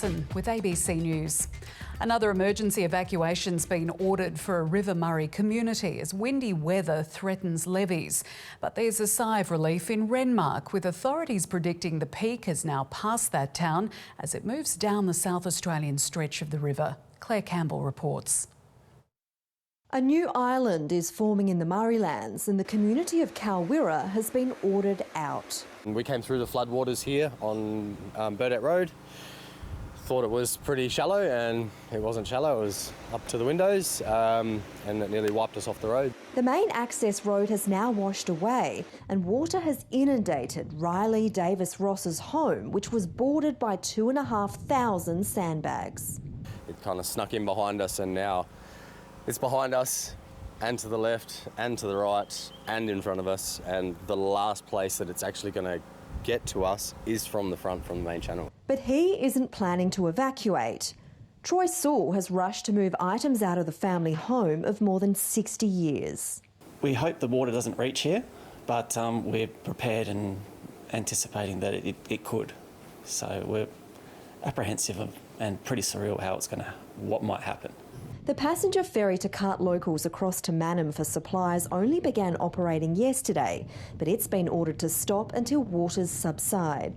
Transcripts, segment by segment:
With ABC News. Another emergency evacuation's been ordered for a River Murray community as windy weather threatens levees. But there's a sigh of relief in Renmark, with authorities predicting the peak has now passed that town as it moves down the South Australian stretch of the river. Claire Campbell reports. A new island is forming in the Murraylands and the community of Kalwira has been ordered out. We came through the floodwaters here on Burdett Road. Thought it was pretty shallow, and it wasn't shallow, it was up to the windows, and it nearly wiped us off the road. The main access road has now washed away and water has inundated Riley Davis Ross's home, which was bordered by 2,500 sandbags. It kind of snuck in behind us, and now it's behind us and to the left and to the right and in front of us, and the last place that it's actually going to get to us is from the front, from the main channel. But he isn't planning to evacuate. Troy Sewell has rushed to move items out of the family home of more than 60 years. We hope the water doesn't reach here, but we're prepared and anticipating that it could. So we're apprehensive and pretty surreal what might happen. The passenger ferry to cart locals across to Mannum for supplies only began operating yesterday, but it's been ordered to stop until waters subside.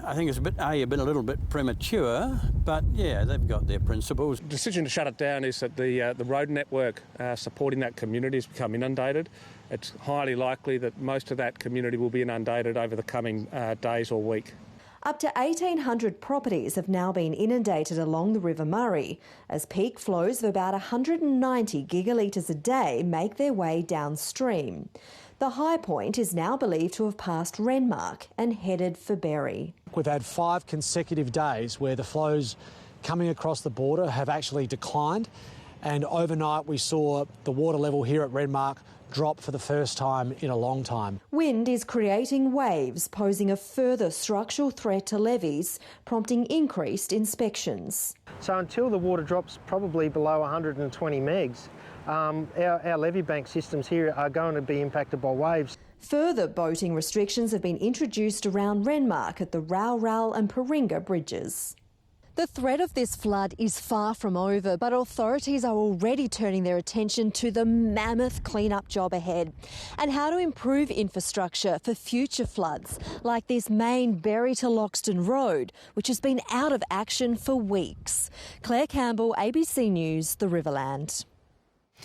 I think it's been a little bit premature, but yeah, they've got their principles. The decision to shut it down is that the road network supporting that community has become inundated. It's highly likely that most of that community will be inundated over the coming days or week. Up to 1,800 properties have now been inundated along the River Murray as peak flows of about 190 gigalitres a day make their way downstream. The high point is now believed to have passed Renmark and headed for Berry. We've had 5 consecutive days where the flows coming across the border have actually declined, and overnight we saw the water level here at Renmark drop for the first time in a long time. Wind is creating waves, posing a further structural threat to levees, prompting increased inspections. So until the water drops probably below 120 megs, our levee bank systems here are going to be impacted by waves. Further boating restrictions have been introduced around Renmark at the Rowral and Paringa bridges. The threat of this flood is far from over, but authorities are already turning their attention to the mammoth clean-up job ahead and how to improve infrastructure for future floods, like this main Berry to Loxton road, which has been out of action for weeks. Claire Campbell, ABC News, the Riverland.